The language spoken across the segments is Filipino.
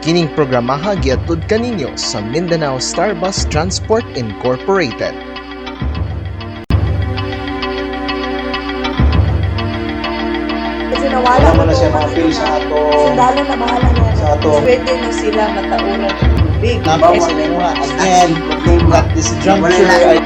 Kining programaha giatud kaninyo sa Mindanao Star Bus Transport Incorporated. Kasi nawala Wala na siya ma-feel sa ato. Sundalo na bahala na. Sa ato. Pwede na sila matauran ng tubig. Nabawa na nga. Again, at this juncture, ay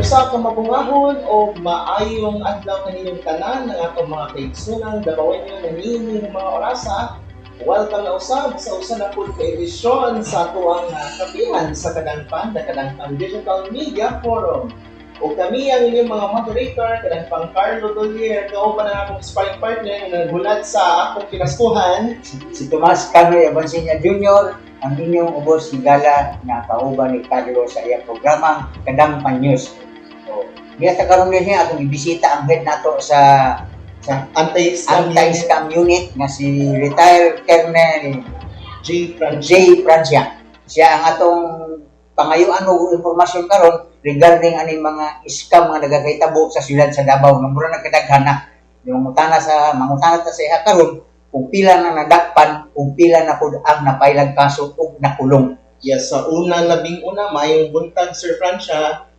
usa ka mabungahon o maayong adlaw kaninyong tanan ng atong mga kaigsunan dabawen nyo nanini ng mga orasa. Welcome na usab sa usa na pud ka edisyon sa atuang kapihan sa Kadangpan Digital Media Forum. O kami ang inyong mga moderator, Kadangpan Carlo Dolier, kauban na akong sparring partner na naghulat sa akong pinaskuhan. Si Tomas Canoy Abansinya Jr., ang inyong ubos higala na kauban ni Carlo sa iyang programang Kadangpan News. So, niya sa karon niya atong ibisita ang head nato sa anti-scam unit nga si retired Colonel J. Francia. Siya ang atong pangayuan og impormasyon karon regarding aning mga scam nga nagakahitabo sa siyudad sa Davao nga mura nagkadaghan na. Mangutana ta sa iha karon kung pila na nadakpan, kung pila na pud ang napailag kaso ug nakulong. Yes, sa labing una, mayong buntag Sir Francia.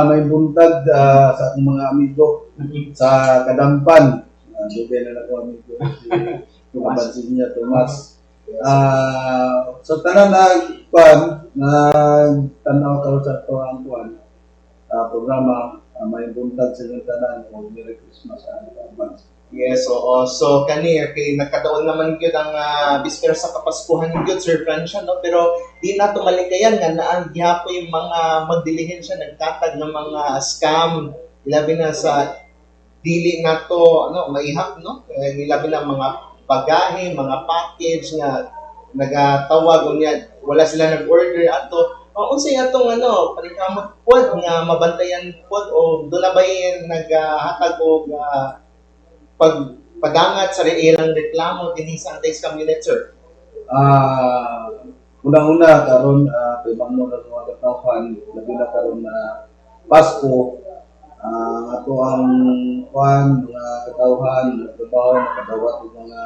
May buntag sa akong mga amigo sa Kadampan. Dugay na ako amigo si Abansinya Tomas. So tanan na tanaw karon sa ato ang programa, may buntag sa inyong tanan o Merry Christmas and advance. Yes, oo. So, kay nagkataon naman yun ang bispera sa Kapaskuhan yun, Sir Francia, no? Pero di na tumalikayan nga na ang gihapo yung mga magdilihensya nagtatag ng mga scam. Ilabi na sa dili na to, maihap, no? Ilabi na mga bagahe, mga package nga nagatawag unya, wala sila nag-order ato. Unsay atong panikamot pod nga mabantayan pod o dunabay naghatag og pagdangat sa ilang reklamo dinhi sa anti-scam unit, sir? Una-una karon pibang mo na mga katawhan, labi na karon na Pasko, ato ang mga katawhan, trabaho, nakadawat ng mga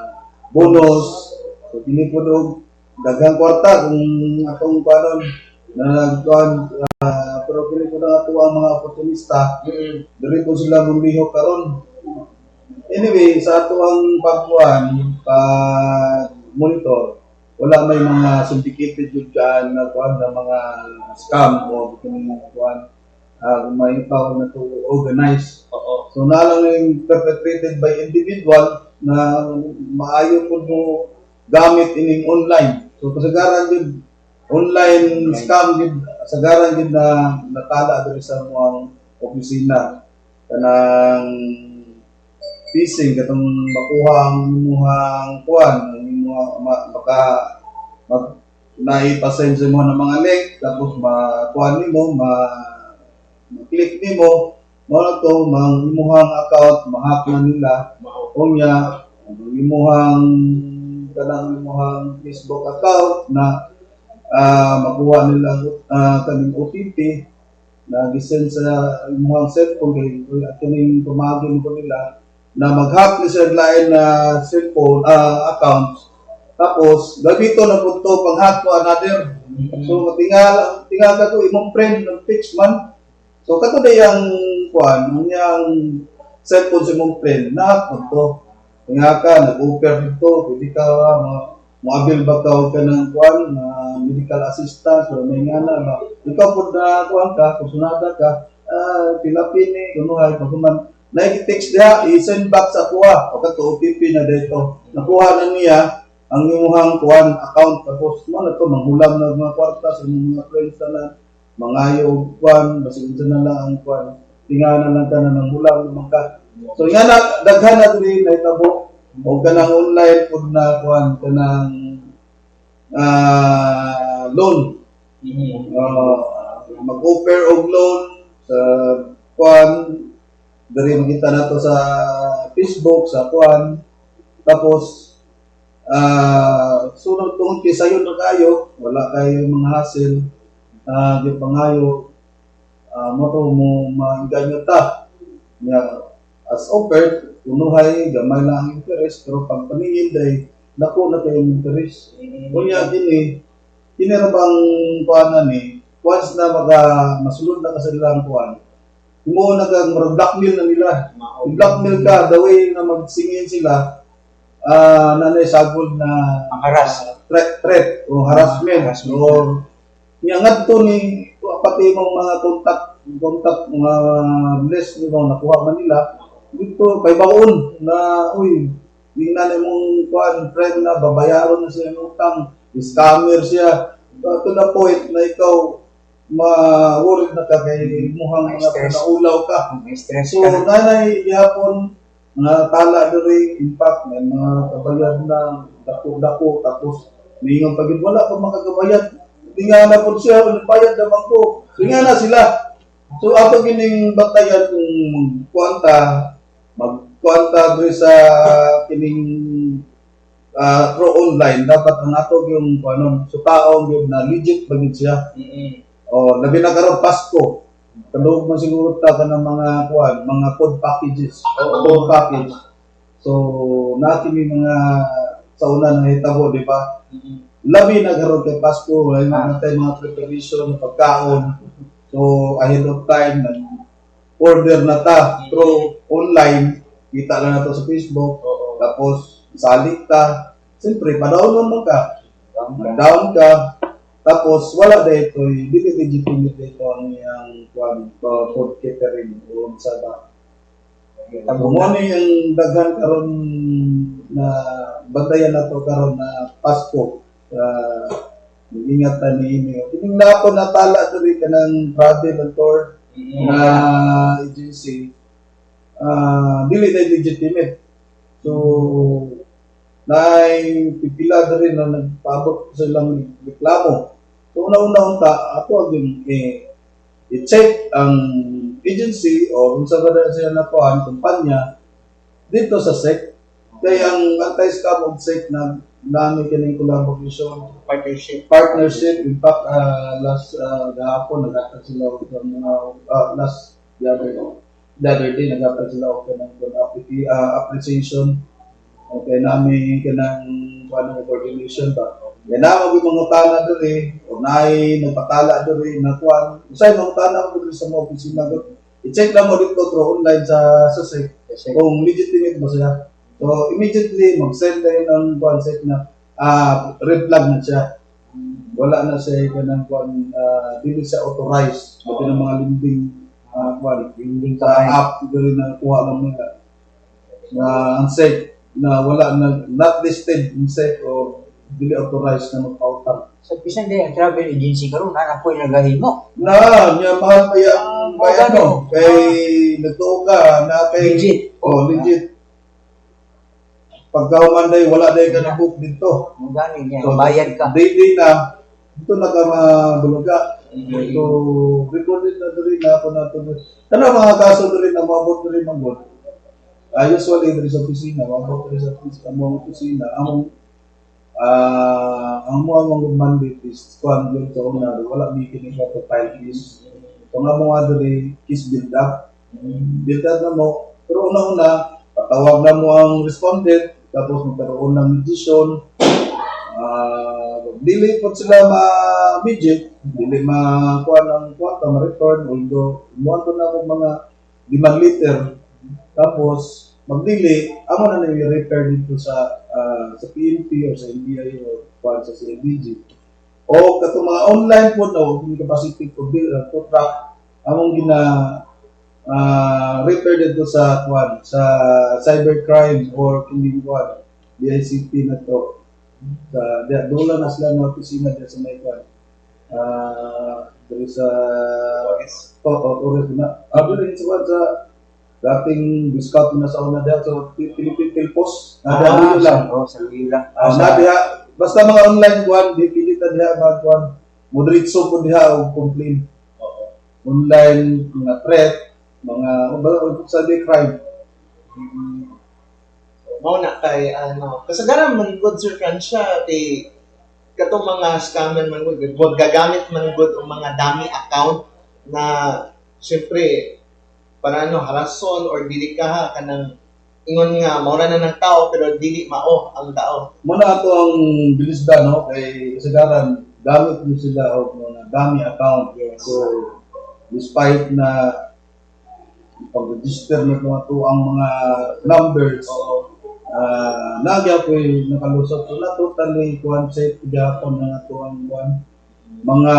bonus. So dili po do daghang kwarta kung atong panon na nagkuhan, pero dili po na ato ang mga oportunista, dili po sila mumliho karon. Anyway, sa ato ang pag-monitor, wala may mga syndicated yun dyan na mga scam o may tao na to organize. So nalang yung perpetrated by individual na maayo po mo gamit ining online. So kasagaran din online scam din, kasagaran din na natala doon sa mga opisina kanang phishing katong makuha ang imuhang naipasend sa imo ng mga link tapos makuha nimo ma-click nimo mo to mang imuhang account ma-hack na nila unya ang imuhang Facebook account na makuha nila kaning OTP na gisend sa imuhang cellphone kay kining tumagin ko nila na mag-hack ni sir lain na cellphone accounts tapos gabito na po ito pang-hack to another. So tingala ka to imong friend ng text man, so kato na yung yung cellphone sa imong friend na po to tinga ka nag-offer dito pwede ka mo-avail ba ka ng medical assistance o may nga na ikaw po na ka kusunada ka pilapin kunuhay pagkuman na-text niya, i-send back sa kuha o kato OTP na dito. Nakuha na niya ang imuhang account tapos na to manghulam na mga kwarta sa mga friends na mangayo basig na lang ang tingana lang ka na ng hulam mga. So nga na daghan na dili na itabo o kanang online pud na kanang loan. Mag-offer og loan sa Dari makita na to sa Facebook, sa kuan. Tapos, sunod tungod kay sayo na kayo, wala kayo mga hassle, yung pangayo, mo to mo maingganyo ta. As offered, unuhay, gamay lang ang interest, pero pag paningin day, naku na kayong interest. Kunya din kinira bang kuanan once na masulod na ka sa ilang kuan, mo na kang blackmail na nila. I-blackmail ka, the way na magsingin sila, nanay sagol na Pangharas. threat o harassment. Or niyangat to ni pati mong mga contact mga list ni mga nakuha man nila dito kay baon na uy di na mong kuan friend na babayaron na siya ng utang, scammer siya to the point na ikaw ma-worried na ka kay muhang mga Stress. pinaulaw ka. May stress So, ka na. nanay, yapon, nga tala diri, in fact, may mga kabayad na dako-dako, tapos, may nga pagid wala pa makagabayad. Hindi nga na po siya, bayad naman ko. Hindi nga na sila. So, ato gining batayan kung magkuanta diri sa kining through online, dapat ang ato yung so taong yun na legit bagid siya. O, labi na karon Pasko. Kaloob man siguro ta ka ng mga food packages. Food package. So, natin yung mga sa una na hitabo, di ba? Labi na karon kay Pasko, wala natin mga preparation, pagkaon. So, ahead of time, order na ta through online. Kita lang na to sa Facebook. Tapos, salik ta. Siyempre, pa-download mo ka. Down ka. Tapos wala dito, dili legitimate dito ang iyang food catering o sa ba. Mo ni yung daghan karon na bantayan nato karon na Pasko. Ingat ta ni ini. Kining nato natala diri kanang travel and tour na agency. Dili na legitimate. So pipila diri na nagpaabot sa ilang reklamo. So, una-una ato ang i-check ang agency o kung sa ba siya na kumpanya dito sa SEC. Kaya ang anti-scam of SEC na dami kining collaboration, partnership. In fact, last gahapon naghatag sila og mga the other day naghatag sila og appreciation. Okay, namin kanang coordination ba. Yan na mga utana diri, o naay nagpatala diri na kuan. Usay mga utana ko diri sa mga opisina ko. I-check lang mo dito through online sa SEC kung legitimate ba siya. So immediately mag-send na yun ang kuan SEC na red flag na siya. Wala na siya kanang kuan dili siya authorized pati ng mga lending kuan lending sa app diri na kuha lang nila. Na ang SEC na wala na not listed in SEC or dili authorized na magpautang. So, pisan din ang travel agency karon na ako'y nagahimo. Niya mahal pa yung kay nagtuo ka na kay Legit. Legit. Pagka umanday, wala na ka na book dito. Ang gani niya, bayad ka. Daily na, ito nakamabuluga. So, recorded na rin na ako na ito. Ano mga kaso rin na mabot rin ng good? Usually, rin sa opisina, mabot rin sa opisina. Ang mga mandate is kuan yun sa una, wala bikin ito to file case. So nga mga dali, case build up. Build up na mo, pero una-una, patawag na mo ang respondent, tapos magkaroon ng mediation. Dili po sila ma-mediate, dili ma-kuan ang kwanta, ma-return, although umuwan ko na mga 5 liter. Tapos, magdili, amo na nai-repair dito sa PNP o sa NBI o sa CNBG. O katong mga online po na yung capacity to track, among repair dito sa cybercrime or hindi DICT na to. Doon na sila ng opisina dyan sa may dito sa Torres na. Doon sa dating discount na sa una dahil sa Philippine Telpos. Nadahuyo lang. Sa liyo lang. Basta mga online kuhan, di pilita diha mga kuhan. Moderate po diha o complain. Online, mga threat, mga sabi crime. Mao na kay ano, kasagaran man good Sir Francia kay katong mga scammer man good, gagamit man good ang mga dummy account na syempre para ano harason or dili ka kanang ingon nga maura na ng tao pero dili mao ang tao. Muna ato ang bilisda, no? Kay kasagaran, gamit mo sila o mga dummy account. So, despite na pag-register na mga to ang mga numbers, nagya po yung nakalusot. So, na totally safe gyapon na to ang mga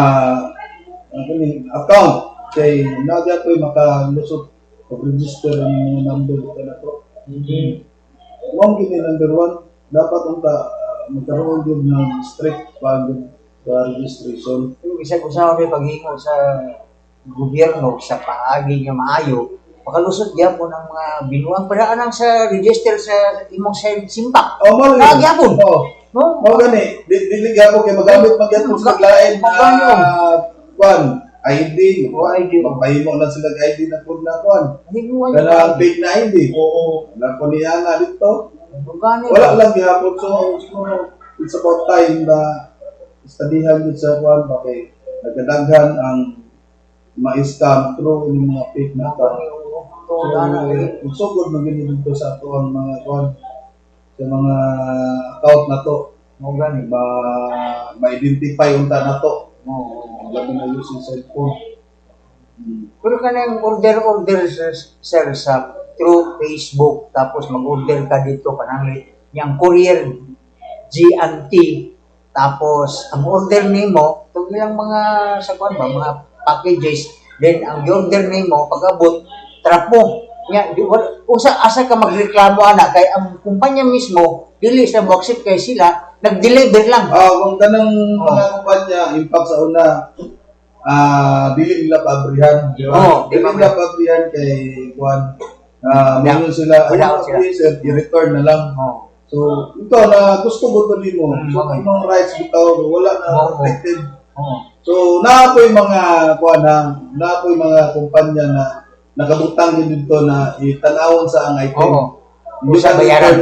account. Kay nagya po yung makalusot pag-register ang mga number na to. Mong gini number one, dapat magkaroon din ng strict registration. Yung isang usawa may paghingo sa gobyerno sa paagi nga maayo, makalusot gyapon ang mga binuang paraan sa register sa imong simpak. Mali. Nagyapon. No? Mao gani, dili gyapon kay magamit magyapon sa lain ID, magpahimo na sila ID na pud na kana fake na ID. Oo. Wala po niya nga dito. Wala lang gyapon. So, it's about time na studyhan yun sa ba kay nagdaghan ang ma-scam through yung mga fake na account. So, good na gini dito sa ato ang mga sa mga account na to. Ma-identify unta na to. Labi na using cellphone. Pero kanang order sir sa through Facebook tapos mag-order ka dito kanang yang courier GNT tapos ang order nimo tug ilang mga sa mga packages then ang order nimo pag-abot trap mo nya usa asa ka magreklamo ana kay ang kumpanya mismo dili sa mo accept kay sila nag-deliver lang. Kung kanang mga kumpanya impact sa una dili nila pabrihan, di ba? Dili nila pabrihan kay kuan mayroon sila i-return na lang. So, ito na gusto mo to nimo. So, imong rights bitaw wala na protected. So, na po yung mga kuan na po yung mga kumpanya na nakabutang din dito na itanawon sa ang item. Hindi sa bayaran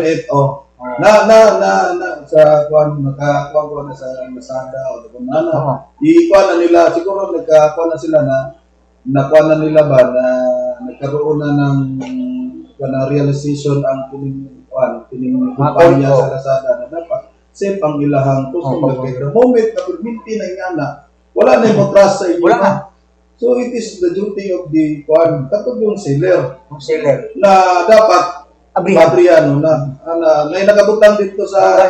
sa kuan nakakuan ko na sa Lazada o kung ano. I-kuan na nila siguro nagkakuan na sila na nakuan na nila ba na nagkaroon na ng realization ang pining kumpanya sa Lazada na dapat safe ang ilahang customer kay the moment na perminti na ingana wala na yung trust sa inyo. Wala na. So it is the duty of the katong yung seller na dapat pabriano na may nakabutang dito sa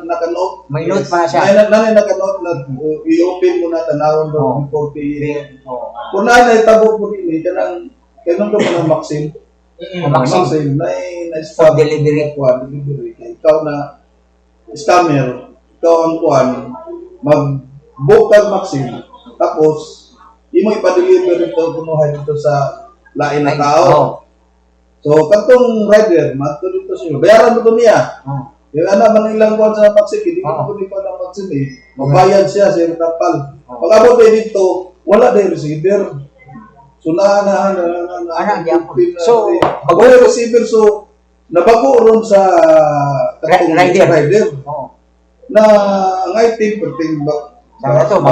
nakanote. May note pa siya. May nakanote na i-open mo na tanawon do before paying. Kung na itabo po din kanang do man Maxim. Maxim na stop delivery kay ikaw na scammer, ikaw ang kuan mag-book kag Maxim tapos imo ipa-deliver dito kunuhay dito sa lain na tao. So, katong rider, mato dito siya. Bayaran mo to niya. Yung man ilang buwan sa Maxim, hindi ko pa ng Maxim Magbayad siya sa yung tapal. Pag-abot dito, wala din receiver. So, So, wala receiver. So, nabago ron sa rider. Na ang item, perting barato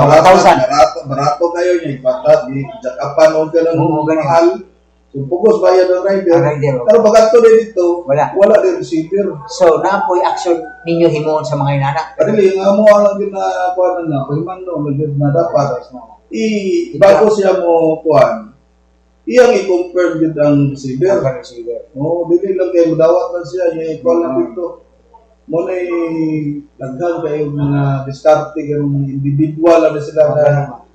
kayo niya. Ipata, di jakapan o ganun mahal. So, pugos bayad ng rider. Pero pag ito dito, wala din receiver. So, naapoy action ninyo himoon sa mga inanak? Padili, nga mo lang din na kuwan na, pagman no, na dapat, bago siya mo kuwan, iyang i-confirm din ang receiver. Dili lang kayo, madawat lang siya, yung i-call lang dito. Muna naghan kayo mga discarte, yung individual lang sila na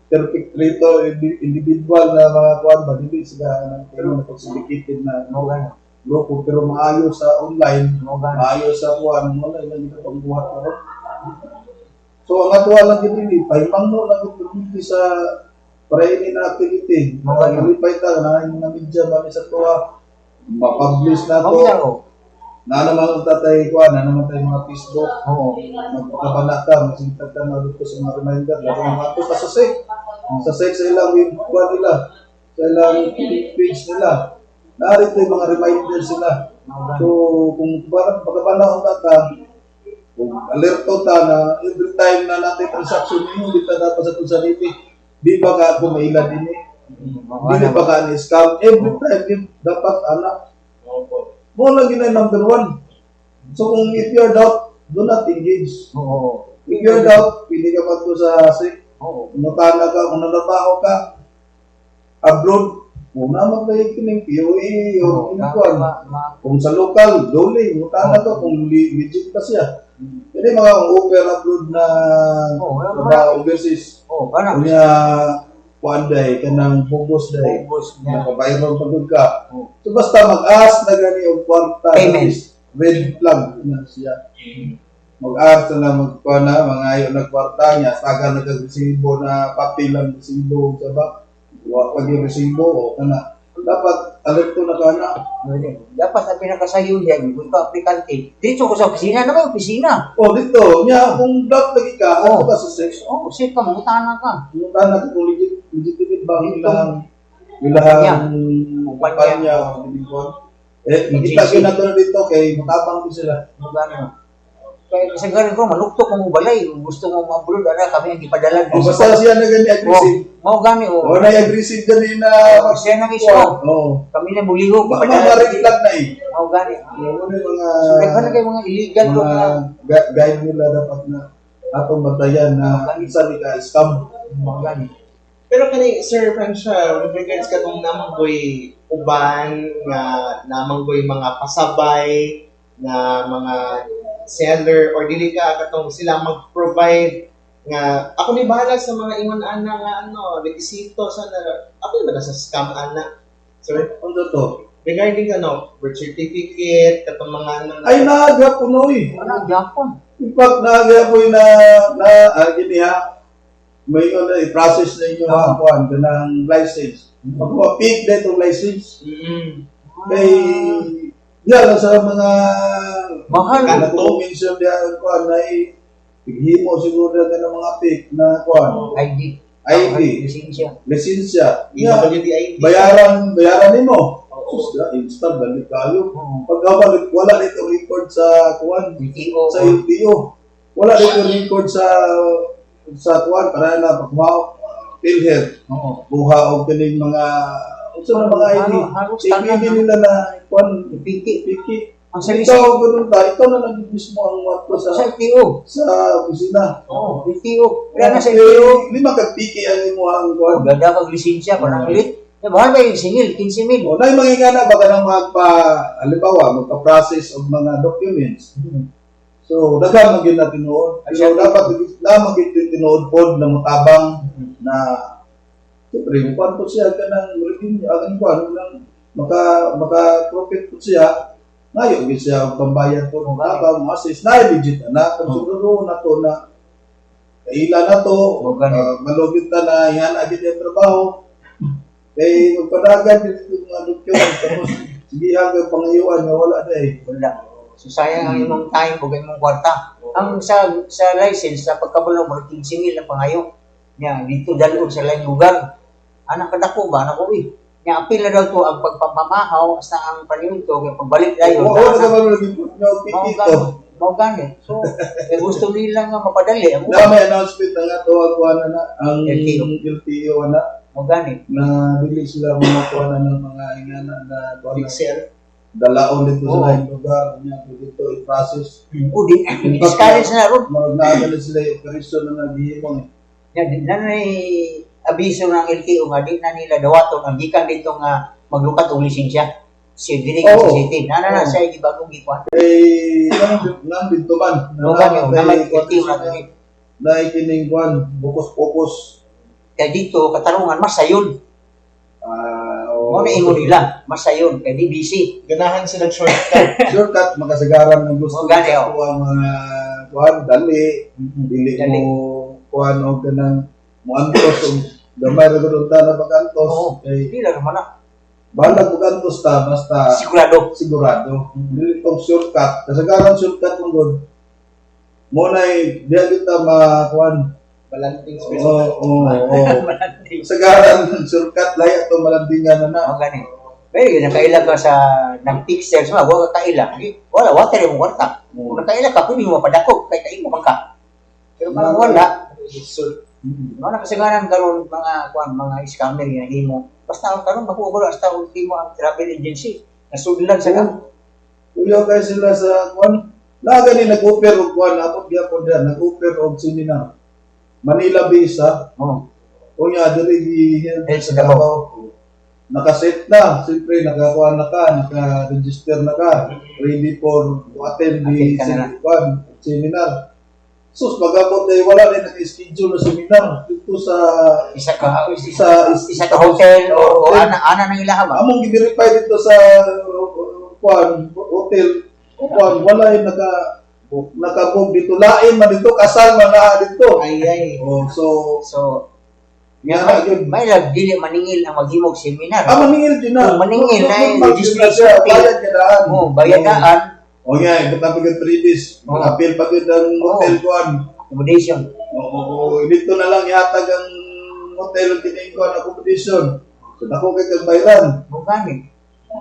perfect rito, individual na mga kuwan ba, hindi sila napagsindicated na grupo, pero maayos sa online, maayos sa kuwan, wala lang ito pagbuhat ko. So, ang atuwa lang din pahimang mo lang ito sa para-ini na activity. Malipay ta, na media ba sa tuwa, mapublish na to. Na naman ang tatay kuwan, na naman tayo mga Facebook, magkabanata, magsintag ka na dito sa mga reminder, lalo mga ito sa SEC. Sa SEC sa ilang kuwan nila. sa ilang page nila. Narito yung mga reminders sila. So, kung pagkabanahon ka, kung alerto ta na every time na natin transaction mo, hindi ta dapat sa tunsaniti, di ba ka kumailan din eh? Hindi ba ka ni-scam? Every time, dapat anak. Mo lang yun ang number one. So, kung if you're doubt, do not engage. If you're doubt, pili ka pa to sa SIC. Mutana ka, kung nanabaho ka, abroad, muna maglayag kining POE o kinukuan. Kung sa local, dole, mutana ka kung legit ka siya. Hindi mga offer abroad na trabaho overseas. Kunya, kuanday ka ng focus day. Nakabayron pagod ka. So basta mag-ask na gani o kwarta. Red flag na siya. Mag-ask na magkuhan na, mga ayaw na kwarta niya, taga nag-resibo na papel ang resibo sa ba? Wag yung resibo o kana. Dapat alerto na ka na. Dapat ang pinakasayo yan, kung ikaw aplikante, dito ko sa opisina, na may opisina. Dito, niya, kung doubt lagi ka, ano ba sa sex? Safe ka, mangutana ka. Mutana ka kung legitimate ba ilang kumpanya o binigwan. Makita ko na doon dito kay matabang ko sila. Kaya sa galing ko, manuktok mo balay. Kung gusto mo ma-upload, kami ang ipadala. Basta siya na gani aggressive. Mau gani, na-aggressive gani na. Siya na mismo. Kami na bulihog. Baka ma-red flag na eh. Mau gani. Ano yung mga... Ano kayo mga illegal ko na... Guide nila dapat na atong batayan na isa di ka scam. Mau gani. Pero kani Sir Francia, with regards katong namanggoy uban nga namanggoy mga pasabay na mga seller or dili ka katong sila mag-provide nga ako ni bahala sa mga ingon ana nga rekisito sa ako na sa scam ana. Sir, Ano to? regarding birth certificate katong mga Ay naaga po no eh. Ano, Japon? In fact, naaga po na gini ha. May i-process na inyo ang kuhan ng license. Ako pick na itong license. Kay yan sa mga Mahal. na-mention diyan kuhan na ighimo siguro na ng mga pick na kuhan. ID. Lisensya. DWD. Bayaran nimo. Instant balik kayo. Pagkabalik wala dito record sa kuhan sa LTO. Wala dito record sa kuhan para na pagmaw PhilHealth. Buha og kining mga mga ID. Ipili nila na kuhan piki. Ang service Ikaw ganun ta, ikaw na lang mismo ang wato sa sa LTO. opisina. LTO. Kaya na sa LTO. Lima ka piki ang imo ang kuhan. Ganda kag lisensya, parang ulit. Bahal ba yung singil? 15,000. Na yung mga baka nang halimbawa, magpa-process of mga documents. So, dagan maging na tinuod. So, dapat na maging tinuod po na mutabang na siyempre, kung po siya ka ng maka-profit po siya, ngayon, siya pambayad po ng tabang, assist, na legit na, kung siguro na to na kaila na to, malugit na na yan agad yung trabaho, eh, magpadagan dito mga documents, tapos sige hanggang pangayuan na wala na eh. Wala. So, sayang ang imong time o imong kwarta. Ang sa license, sa pagkabalo, mga 15,000 na pangayo. Nga, dito dalon sa laing lugar. Anak kadako ba? Anak ko eh. Nga, apil na daw to ang pagpapamahaw sa ang panihon to. Kaya pagbalik tayo. Oo, naman naging piki to. Mau gani. So, gusto nila nga mapadali. Na may announcement na nga to ang LTO na. Mau gani. Na dili sila mamakuha ng mga ingana na Pixel. dalaon dito sa laing lugar niya dito i-process. Discourage na ron. Magnaga na sila yung operasyon na naghihimong. Yan, nanay abiso ng LTO nga, di na nila dawaton ang gikan dito nga maglukat og lisensya. Si dili ka sa city. Nana siya di bagong gikuan. Eh, nang dito man. Namay LTO na dili. Na ikining kuan, bukos-bukos. Kaya dito katarungan mas sayon. Mo na ingon nila, mas sayon kay di busy. Ganahan sila shortcut. Shortcut makasagaran ng gusto Gani, ko ang mga kuan dali, dili mo kuan og kanang muantos og gamay ra gud ta na pagantos. Kay Dili ra man na. bahala pagantos ta basta sigurado. Dili tong shortcut. Kasagaran shortcut mo gud. Mo na diya kita ma kuan Balanting Oo, special. oo, oo. Sagaran, surkat, laya ito malandingan na na. Ang gani. Pero yun, nakaila ka sa nag-pixel, sa mga kakaila. Wala, water yung kwarta. Kung nakaila ka, pwede mo mapadakog, kaya kain mo ka. Pero parang wala. So, Mga nakasagaran karon mga scammer nga himo. Basta karon makuha basta ultimo ang travel agency. Nasudlan sa kam. Uyo kayo sila sa kwan. Gani nag-offer og kwan, abot gyapon diyan, nag-offer og seminar. Manila visa. Oh. Unya diri gi Sa sa Davao. Nakaset na, siyempre nakakuha na ka, naka-register na ka, ready for to attend the Attend ka na. seminar. Sus, magabot na wala rin naka-schedule na seminar dito sa Isa ka isa ka hotel o ana nang ilaha ba? among gi-verify dito sa kwan hotel kwan wala yung naka-book dito lain man dito kasal man na dito. ay. Oh, so Nga may lag dili maningil ang maghimog seminar. maningil din na. Maningil na yung registration registration fee. bayad ka daan. Oh, bayadaan, Oh yeah, ikot na pagod 3 days. Oh. Appeal pagod ang hotel kwan. accommodation. Oo, dito na lang yatag ang hotel kining kwan accommodation. So dako kay kag bayran. Mo gani.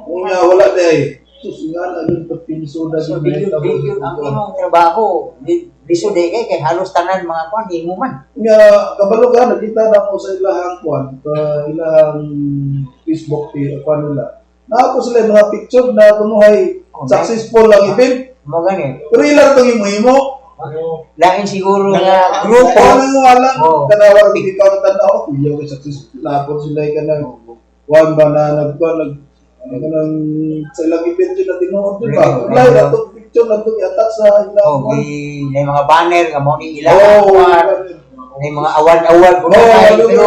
Unya wala day. Sus nga na yung pinso na So video ang imong trabaho. Diso day kay halos tanan mga kwan imo man. Nga kabalo ka nakita na ko sa ilahang kwan, ilang Facebook page kwan nila. Napo sila yung mga picture na kunuhay successful ang event. Mo gani. Pero ilang itong imo-imo. Lain siguro nga grupo. Ano mo alam, Oo. kanawar hindi ka tanaw, kuya ko successful. Napo sila yung kanang kwan ba na kanang sa ilang event yun na tinuod, di ba? Oo. Wala na itong picture na itong yatak sa ilang Oh, kwan. may mga banner nga mo ni ilang Oo, may mga award Oo, pero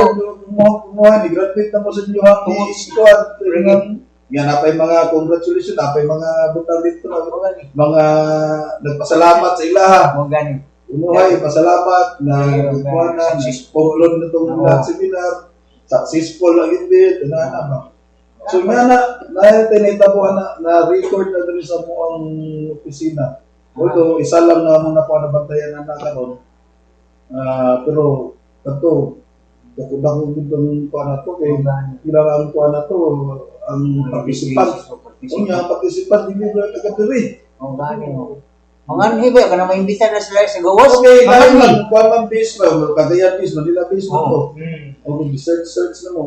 kumuha, ni-graduate na po sa inyo ha. Squad. Yan, napay mga congratulations, napay mga butang dito na mga nagpasalamat sa ilaha. mo gani. Umuhay, pasalamat na kuha na, Successful. conclude na itong Oo. seminar, successful ang event, na. So nga na tinitabuhan na-record na dali sa buong opisina. Although, isa lang na muna po nabantayan na nakaroon. Pero, ito, dako ditong kuha na to, kaya kailangan kuha na to, ang participant. Ang participant, hindi mo nagkatiri. Mo gani. Mga hibe ka na maimbita na sila sa gawas. Okay, Mga lang ni. lang, kuha man base ba, Cagayan base, Manila base mo to. Mm. Okay, search na mo.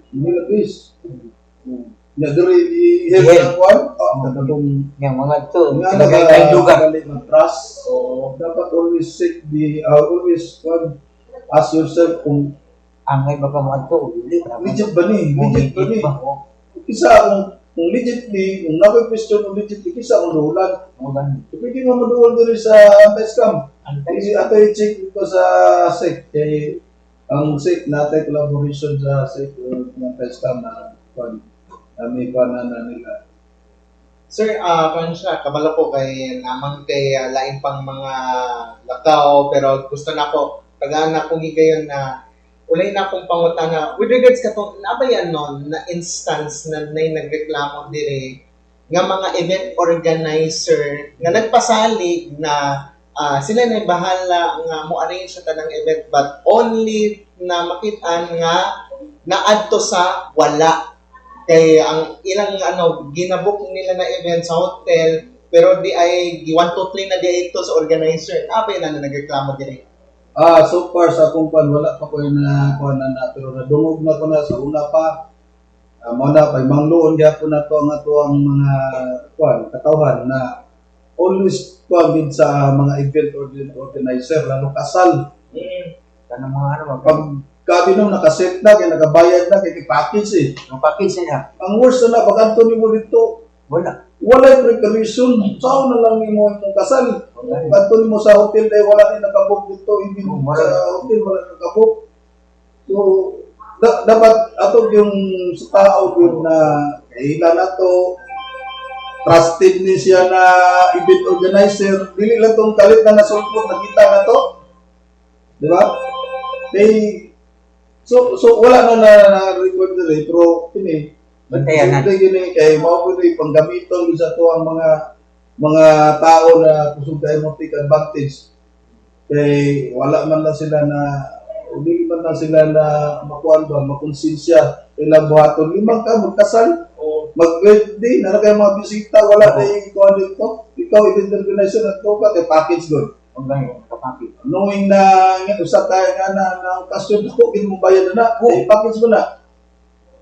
Manila base. Nga diri i-help na kuha. Tatong Yang mga to. nga Talagang kain lugar. trust. Dapat always seek always ask yourself kung Angay baka mga to. legit ba ni? Legit ba ni? Kisa kung legit ni, kung question kung legit ni, kisa kung luhulan. Mo gani. Pwede mo maduwal diri sa anti-scam. Kasi ato i-check dito sa SEC. Kaya ang SEC natin collaboration sa SEC ng anti-scam na may panana nila. Sir, kung siya, kabalo ko kay naman kay lain pang mga lakaw, pero gusto na ko, tagaan na kong higayon na ulay na akong pangutana with regards katong nabayan nun na instance na nagreklamo dire nga mga event organizer nga nagpasalig na sila na bahala nga mo arrange sa tanang event but only na makitaan nga naadto sa wala kay ang ilang ginabook nila na event sa hotel pero di ay 1 2 3 na di ito sa organizer abay na nagreklamo dire. So far sa akong wala pa ko na kuha na pero nadungog na ko na sa una pa. Muna pay mangluon gyapon na to ang ato ang mga katawhan na always gid sa mga event organizer lalo kasal. Kana mga Pag kabinom nakaset na kay nakabayad na kay package eh. ang package nila. Ang worst na pag anto nimo dito wala preparation. Sao na lang nimo imong kasal. Kanto nimo sa hotel dahil wala na nakabook dito, hindi sa hotel wala nakabook. So dapat ato yung sa tao yung na kailan nato trusted ni siya na event organizer, dili lang tong kalit na nasulpot nakita na to. Di ba? So wala na record diri pero kini Bantayan na. gini kay mao ko panggamiton sa to ang mga tao na kusog kay mo take advantage. Kay wala man lang sila na hindi man lang sila na makuan ba makonsensya ilang buhaton limang ka magkasal o mag-birthday na kayo mga bisita wala na yung kuan dito ikaw event organizer at ko ka kay package doon Ang ganyan, kapapit. knowing na usap tayo nga na okasyon ko mo bayad na package mo na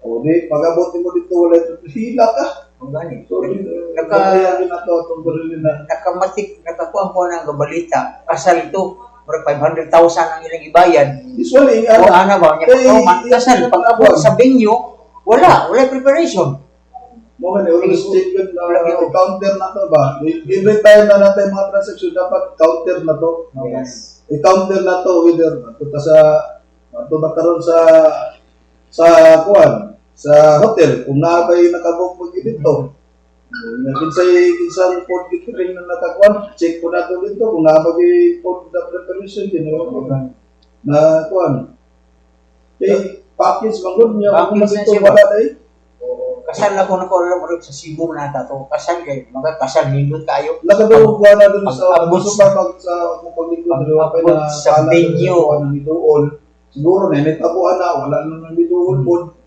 o di pag-abot mo dito wala ito hila ka Ang ganyan. so Naka- na to itong barili na Nakakuha ko ng balita. Kasal ito. Pero 500,000 ang ilang ibayad. usually O ano ba? Niya pa kasal. Pag abot sa venue, wala preparation. mo man always check yun na counter na to ba every time na natin mga transaction dapat counter na to Yes. i-counter na to whether ato ba karon sa kuan sa hotel kung naabay nakabook mo dito kinsang food catering na nakakuan check ko na to dito kung naabay food na preparation din na kuan package manggod niya kung Package na dito siya. wala dai Kasal ako na ko alam sa Cebu na to. Kasal kay mga kasal nindot kayo. nakadaw kuan na dun sa Pag-abot gusto pa mag sa kung paglingkod dalawa pa Pag-abot na sa venue. ng bituon siguro na nitabuan na wala na ng bituon po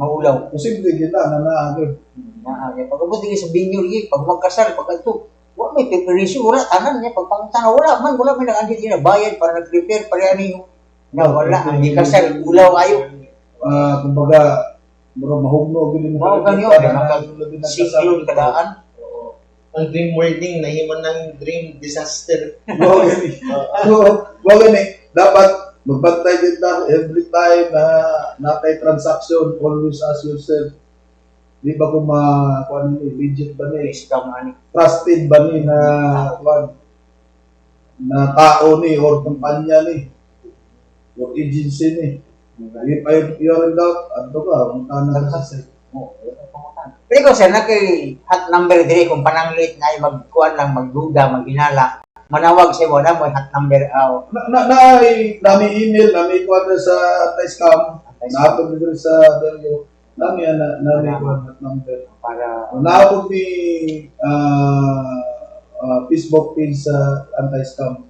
Maulaw. posible gid na naagad Kaya pag abot din sa venue lagi, pag magkasal, pag ito, wala may preparation, wala tanan niya, pag pangtana, wala may nag-andi din na bayad para nag-prepare, para ano yung, na wala, hindi kasal, ulaw kayo. kumbaga mura mahugno gid mo Mao ganyo, siklon kadaan. Ang dream wedding nahimo ng dream disaster. Wala ni dapat magbantay din ta every time na natay transaction always ask yourself di ba ko kuan ni legit ba ni Scam ani. trusted ba ni na kuan na tao ni or kumpanya ni or agency ni if you're in doubt ano ka ang tanong sa Pero ikaw sir, kay hot number dire kung pananglit na magkuan lang, magduda, maghinala, manawag sa mo na mo hot number aw. nami email nami kuan sa anti-scam naapod dito sa Delio nami kuan at number Para naapod ni Facebook page sa anti-scam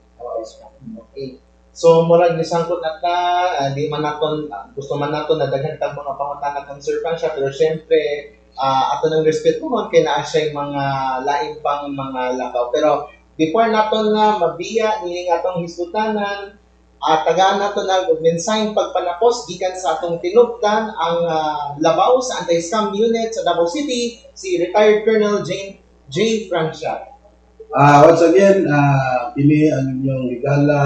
Okay. So murag nisangkot di man naton gusto man naton na daghan tang mga pangutana kang Sir Francia pero syempre ato nang respeto mo kay naa siya mga lain pang mga lakaw pero before naton nga mabiya ni atong hisgutanan tagaan naton ang mensaheng pagpanapos gikan sa atong tinubdan ang labaw sa anti-scam unit sa Davao City si retired Colonel J. Francia. once again kini ang inyong higala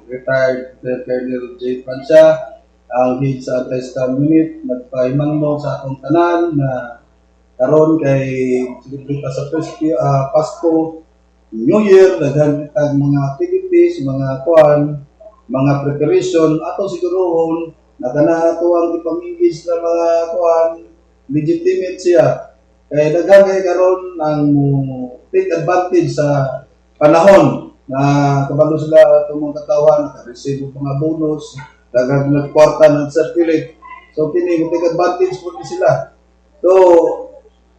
retired Colonel J. Francia ang head sa anti-scam unit nagpahimang mo sa atong tanan na karon kay celebrate sa Pasko New Year daghan tag mga activities mga kuan mga preparation ato sigurohon na kana ato ang ipamigis na mga kuan legitimate siya kay daghan kay karon ang take advantage sa panahon na kabalo sila atong mga katawan naka-receive og mga bonus daghan na kwarta na circulate so kini mo take advantage po sila so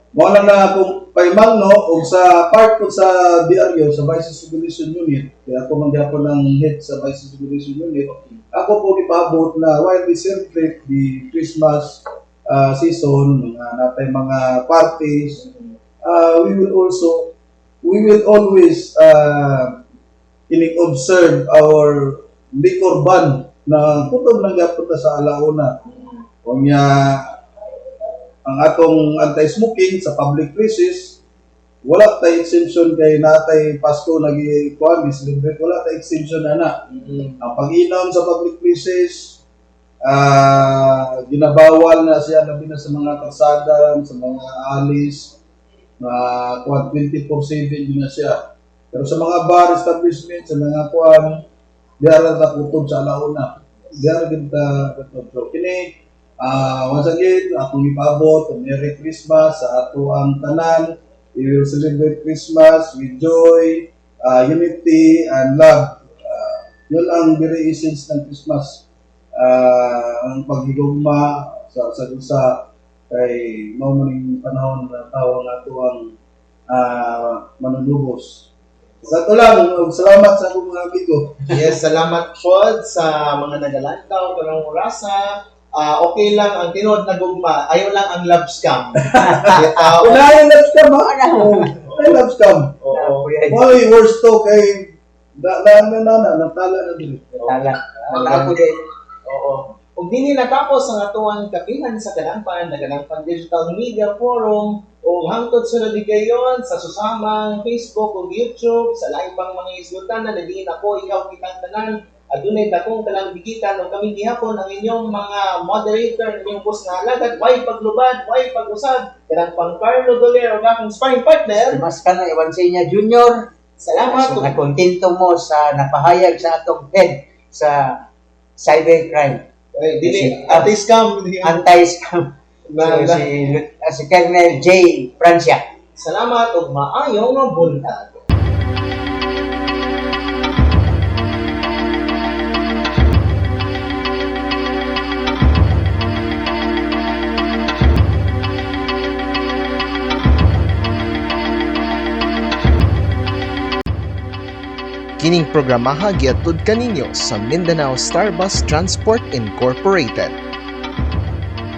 mo na kung paimang no og sa part po sa DRU sa Vice Supervision Unit kaya ako man gyapon ang head sa Vice Supervision Unit ako po ipabot na while we celebrate the Christmas season mga natay mga parties we will always observe our liquor ban na kutob lang gyapon sa alauna kunya ang atong anti-smoking sa public places wala tay exemption kay natay Pasko nagi-kuan celebrate wala tay exemption ana ang pag-inom sa public places ginabawal na siya labi na sa mga kalsada sa mga alis na kuan 24/7 din na siya pero sa mga bar establishment sa mga kuan diara ta kutob sa alauna diara gid ta kutob kini once again, akong ipabot, Merry Christmas sa ato ang tanan. We will celebrate Christmas with joy, unity, and love. Yun ang very essence ng Christmas. Ang paghigugma sa dusa kay mao maning panahon na tawag ato ang manunubos. Sa ito lang, salamat sa akong mga amigo. Yes, salamat po sa mga nagalantaw, karong orasa. Okay lang ang tinood na gugma. Ayaw lang ang love scam. Unahin love scam ha? Unahin love scam. Oo. Why worst to kay natala na din. Tala. Ako din. Oo. Kung dili natapos ang atuang kapihan sa Kadangpan, Kadangpan Digital Media Forum, o hangtod sunod di kayon sa susamang Facebook o YouTube, sa lain pang mga isgutan na nadiin ako, ikaw kitang tanan, adunay dakong talang bigitan o kami gihapon ang inyong mga moderator, inyong boss na alagad, way paglubad, way pag-usad, Kadangpan Carlo Doler, o akong sparring partner. Mas ka na, Iwan sa inyo, Junior. Salamat. So, nakontento mo sa napahayag sa atong head sa cybercrime. Dili, anti-scam. Anti-scam. So, si Colonel J. Francia. Salamat ug maayong nga buntag. Kining programaha giatud kaninyo sa Mindanao Star Bus Transport Incorporated.